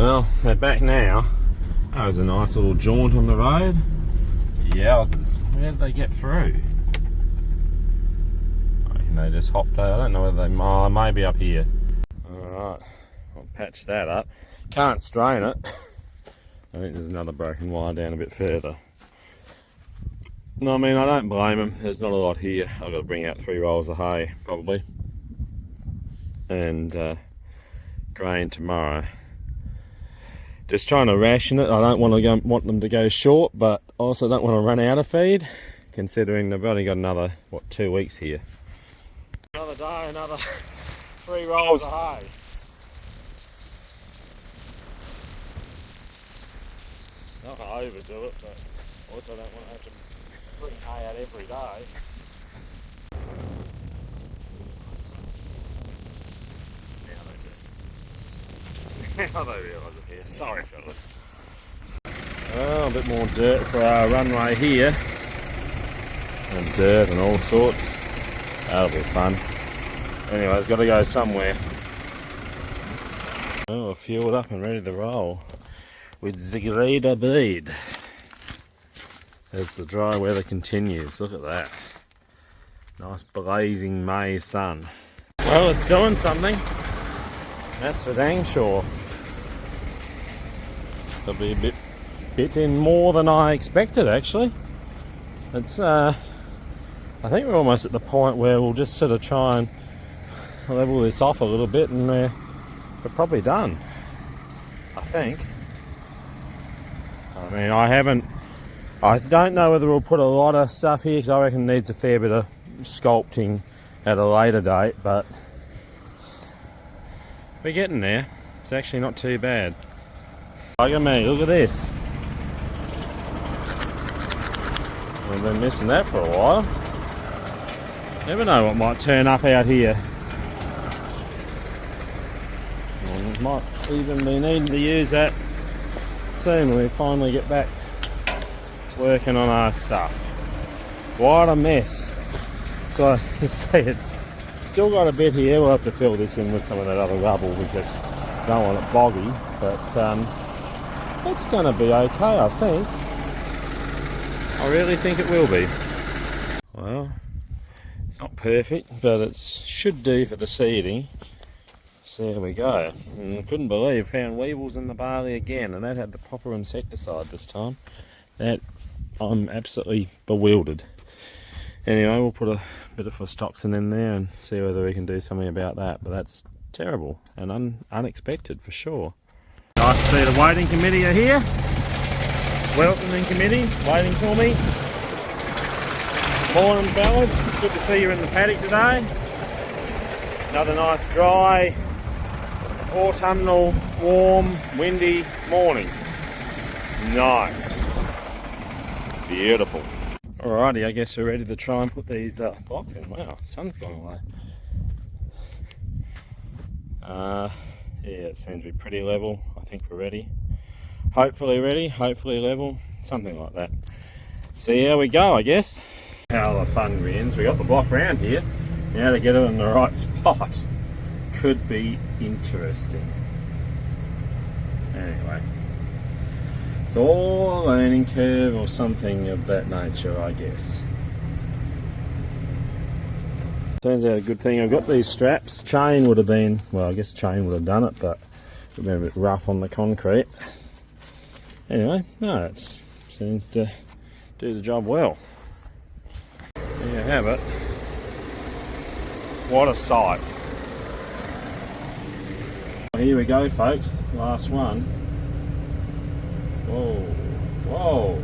Well, they're back now. That was a nice little jaunt on the road. Yowzers, where did they get through? I reckon they just hopped out. I don't know whether they may be up here. Alright, I'll patch that up. Can't strain it. I think there's another broken wire down a bit further. No, I mean, I don't blame them. There's not a lot here. I've got to bring out 3 rolls of hay, probably. And grain tomorrow. Just trying to ration it. I don't want them to go short, but also don't want to run out of feed, considering they've only got another, 2 weeks here. Another day, another 3 rolls of hay. Not to overdo it, but also don't want to have to bring hay out every day. Now they realise it here. Sorry, fellas. Oh, a bit more dirt for our runway here. And dirt and all sorts. That'll be fun. Anyway, it's got to go somewhere. Oh, fueled up and ready to roll with Zigrida Bead. As the dry weather continues. Look at that. Nice blazing May sun. Well, it's doing something. That's for dang sure. There'll be a bit in more than I expected, actually. It's I think we're almost at the point where we'll just sort of try and level this off a little bit, and we're probably done, I think. I mean, I don't know whether we'll put a lot of stuff here, because I reckon it needs a fair bit of sculpting at a later date, but we're getting there. It's actually not too bad. Look at me, look at this. I've been missing that for a while. Never know what might turn up out here. And we might even be needing to use that soon when we finally get back working on our stuff. What a mess. So you see, it's still got a bit here. We'll have to fill this in with some of that other rubble because I don't want it boggy, but it's going to be okay, I think. I really think it will be. Well, it's not perfect, but it should do for the seeding. So there we go. And I couldn't believe found weevils in the barley again, and that had the proper insecticide this time. I'm absolutely bewildered. Anyway, we'll put a bit of Phostoxin in there and see whether we can do something about that. But that's terrible and unexpected for sure. Nice to see the waiting committee are here. Welcoming committee waiting for me. Morning, fellas. Good to see you in the paddock today. Another nice dry, autumnal, warm, windy morning. Nice. Beautiful. Alrighty, I guess we're ready to try and put these blocks in. Wow, sun's gone away. Yeah, it seems to be pretty level. I think we're ready. Hopefully ready, hopefully level, something like that. See how we go, I guess. How the fun begins. We got the block round here. Now to get it in the right spot could be interesting. Anyway, it's all a learning curve or something of that nature, I guess. Turns out a good thing I've got these straps. Chain would have been, well, I guess chain would have done it, but it would have been a bit rough on the concrete. Anyway, no, it seems to do the job well. There you have it. What a sight. Here we go, folks. Last one. Whoa, whoa.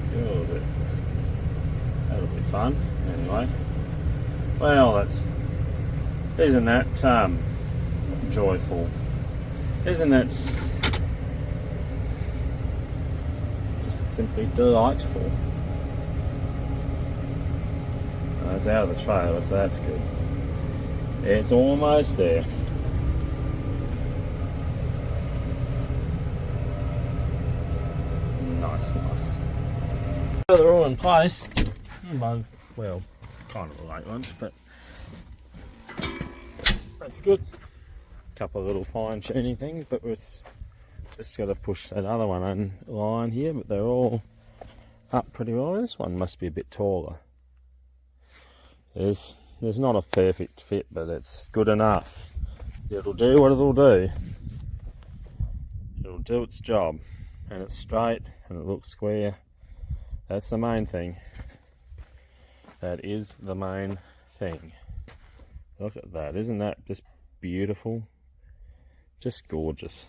Give it a little bit. That'll be fun. Anyway. Well, isn't that joyful? Isn't that just simply delightful? It's out of the trailer, so that's good. It's almost there. Nice, nice. So they're all in place. Well, kind of a late lunch, but that's good. A couple of little fine tuning things, but Just got to push that other one in line here, but they're all up pretty well. This one must be a bit taller. There's not a perfect fit, but it's good enough. It'll do what it'll do. It'll do its job, and it's straight and it looks square. That's the main thing. That is the main thing. Look at that. Isn't that just beautiful? Just gorgeous.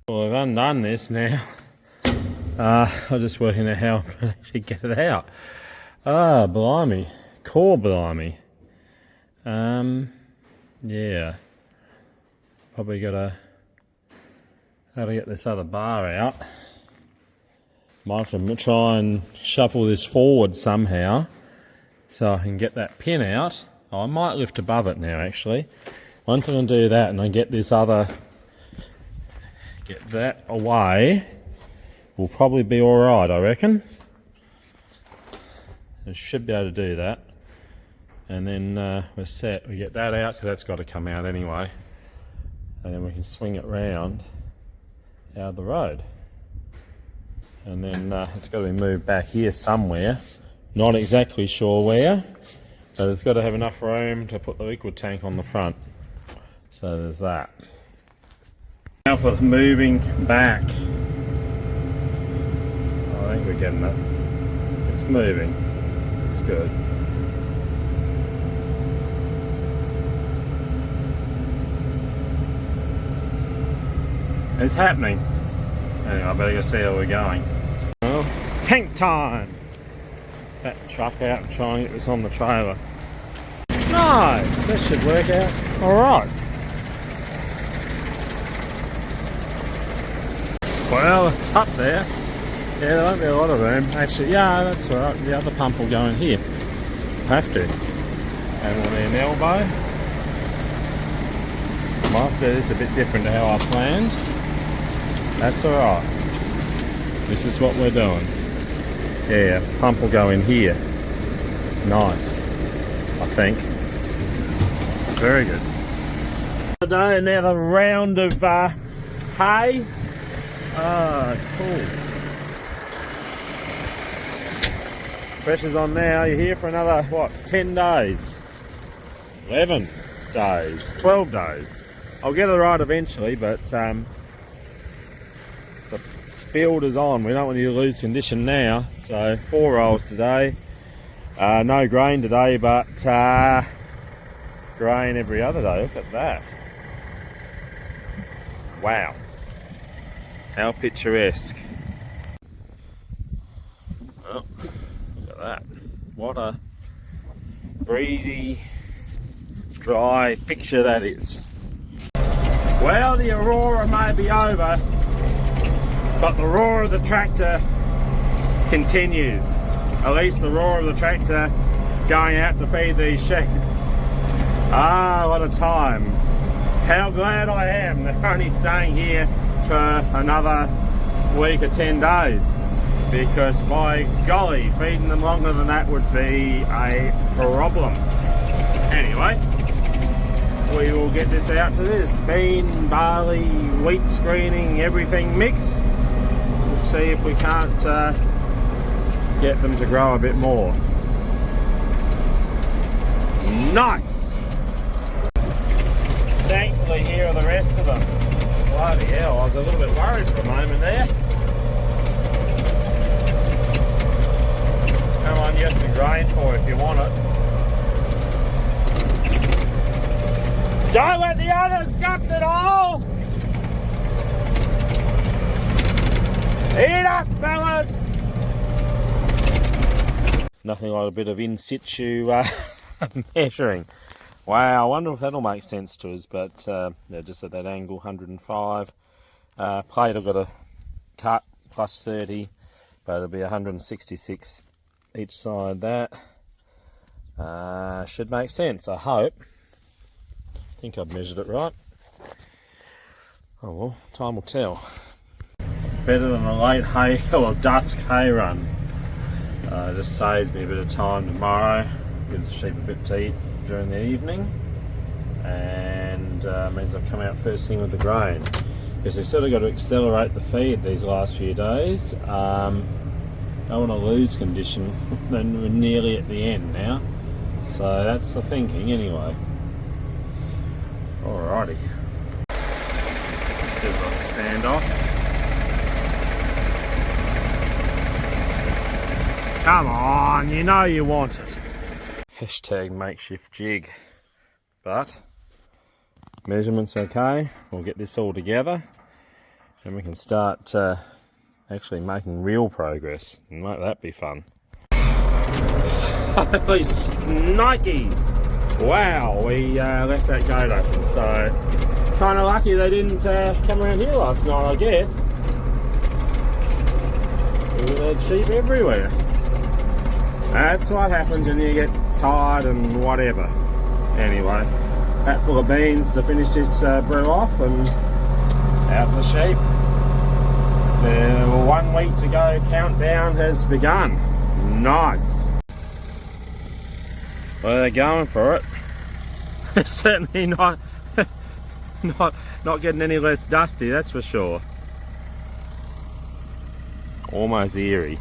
Well, I've undone this now. I'm just working out how I actually get it out. Ah, blimey. Core blimey. Yeah. Probably gotta get this other bar out. Might have to try and shuffle this forward somehow so I can get that pin out. Oh, I might lift above it now actually. Once I can do that and I get that away, we'll probably be alright, I reckon. I should be able to do that. And then we're set. We get that out because that's got to come out anyway. And then we can swing it round out of the road. And then it's got to be moved back here somewhere. Not exactly sure where, but it's got to have enough room to put the liquid tank on the front. So there's that. Now for moving back. I think we're getting it. It's moving. It's good. It's happening. Anyway, I better go see how we're going. Well, tank time! That truck out and try and get this on the trailer. Nice! That should work out alright. Well, it's up there. Yeah, there won't be a lot of room. Actually, yeah, that's alright. The other pump will go in here. Have to. And we'll need an elbow. Might do this a bit different to how I planned. That's alright. This is what we're doing. Yeah, pump will go in here. Nice. I think. Very good. Today, another round of hay. Ah, cool. Pressure's on now. You're here for another, what, 10 days? 11 days? 12 days? I'll get it right eventually, but the build is on. We don't want you to lose condition now. So 4 rolls today. No grain today, but grain every other day. Look at that. Wow. How picturesque. Oh, look at that. What a breezy, dry picture that is. Well, the aurora may be over, but the roar of the tractor continues. At least the roar of the tractor going out to feed these sheep. Ah, what a time. How glad I am they're only staying here for another week or 10 days. Because by golly, feeding them longer than that would be a problem. Anyway, we will get this out to this bean, barley, wheat screening, everything mix. Let's see if we can't get them to grow a bit more. Nice! Thankfully here are the rest of them. Bloody hell, I was a little bit worried for a moment there. Come on, you have some grain for if you want it. Don't let the others guts it all! Eat up, fellas! Nothing like a bit of in situ measuring. Wow, I wonder if that'll make sense to us, but yeah, just at that angle, 105. Plate I've got to cut, plus 30, but it'll be 166 each side. That should make sense, I hope. I think I've measured it right. Oh well, time will tell. Better than a late hay or dusk hay run. Just saves me a bit of time tomorrow. Gives the sheep a bit to eat during the evening, and means I've come out first thing with the grain. because we've sort of got to accelerate the feed these last few days. Don't want to lose condition. Then we're nearly at the end now, so that's the thinking anyway. Alrighty, just a bit of a standoff. Come on, you know you want it. Hashtag makeshift jig. But measurements okay. We'll get this all together and we can start actually making real progress. And won't that be fun? Holy snikes! Wow, we left that gate open, so kind of lucky they didn't come around here last night, I guess. We had sheep everywhere. That's what happens when you get tired and whatever. Anyway, hat full of beans to finish this brew off, and out the sheep. The 1 week to go countdown has begun. Nice. Well, they're going for it. It's certainly not getting any less dusty, that's for sure. Almost eerie.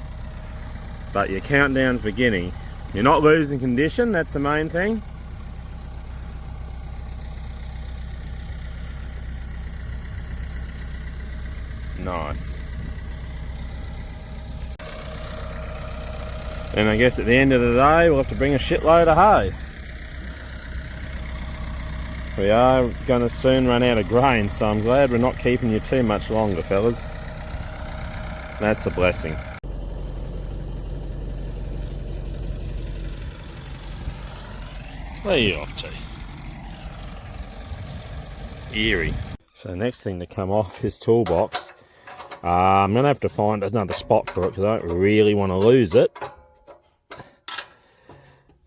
But your countdown's beginning. You're not losing condition, that's the main thing. Nice. And I guess at the end of the day we'll have to bring a shitload of hay. We are going to soon run out of grain, so I'm glad we're not keeping you too much longer, fellas. That's a blessing. Where are you off to? Eerie. So next thing to come off his toolbox, I'm going to have to find another spot for it because I don't really want to lose it.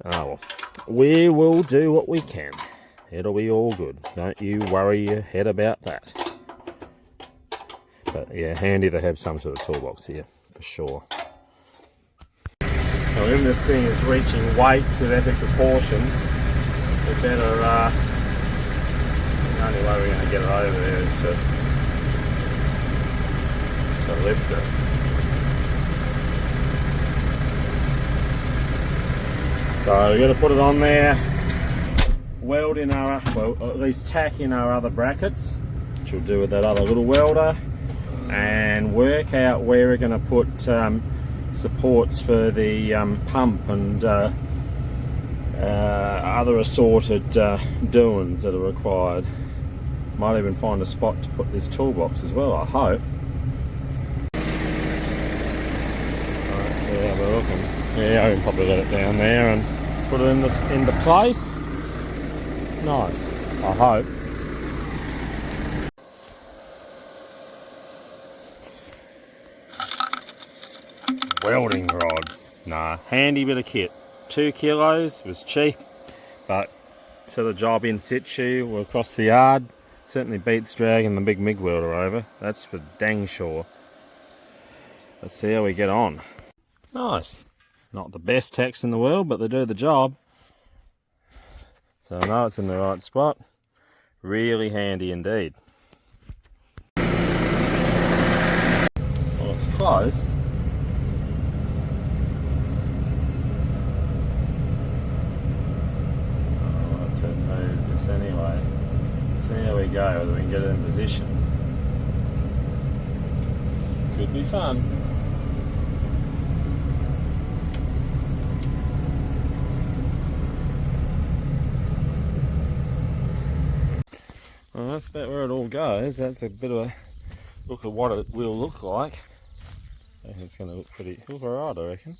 Oh well, we will do what we can. It'll be all good. Don't you worry your head about that. But yeah, handy to have some sort of toolbox here, for sure. Now, when this thing is reaching weights of epic proportions, we better, the only way we're going to get it over there is to lift it. So we're going to put it on there, weld in our, well, at least tack in our other brackets, which we'll do with that other little welder, and work out where we're going to put supports for the pump and other assorted doings that are required. Might even find a spot to put this toolbox as well, I hope. Let's see how we're looking. Yeah, I can probably let it down there and put it into place. Nice, I hope. Welding rods. Nah, handy bit of kit. 2 kilos, was cheap, but to the job in situ. We're across the yard. Certainly beats dragging the big MIG welder over. That's for dang sure. Let's see how we get on. Nice. Not the best tacks in the world, but they do the job. So I know it's in the right spot. Really handy indeed. Well, it's close. Anyway, see how we go, whether we can get it in position. Could be fun. Well, that's about where it all goes. That's a bit of a look at what it will look like. I think it's going to look pretty alright, I reckon.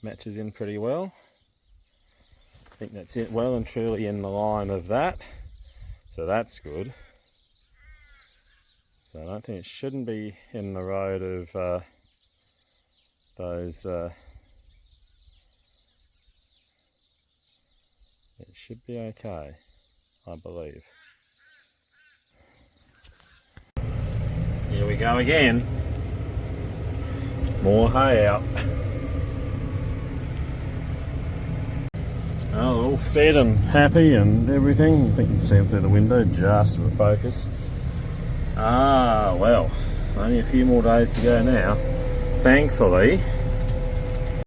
Matches in pretty well. I think that's it, well and truly in the line of that, so that's good. So I don't think it shouldn't be in the road of those, it should be okay, I believe. Here we go again, more hay out. Oh, all fed and happy and everything. I think you can see them through the window, just for focus. Ah, well, only a few more days to go now. Thankfully.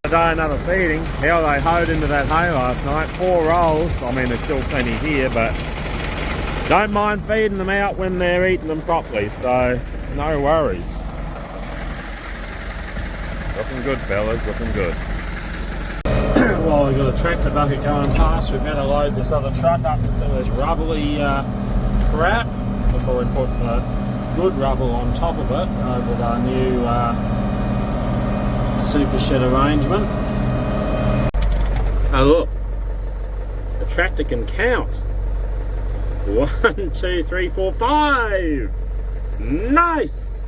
A day another feeding. How they hoed into that hay last night. 4 rolls. I mean, there's still plenty here, but don't mind feeding them out when they're eating them properly, so no worries. Looking good, fellas, looking good. Well, we've got a tractor bucket going past. We better load this other truck up with some of this rubbly crap before we put the good rubble on top of it with our new super shed arrangement. Oh look, the tractor can count. 1, 2, 3, 4, 5. Nice.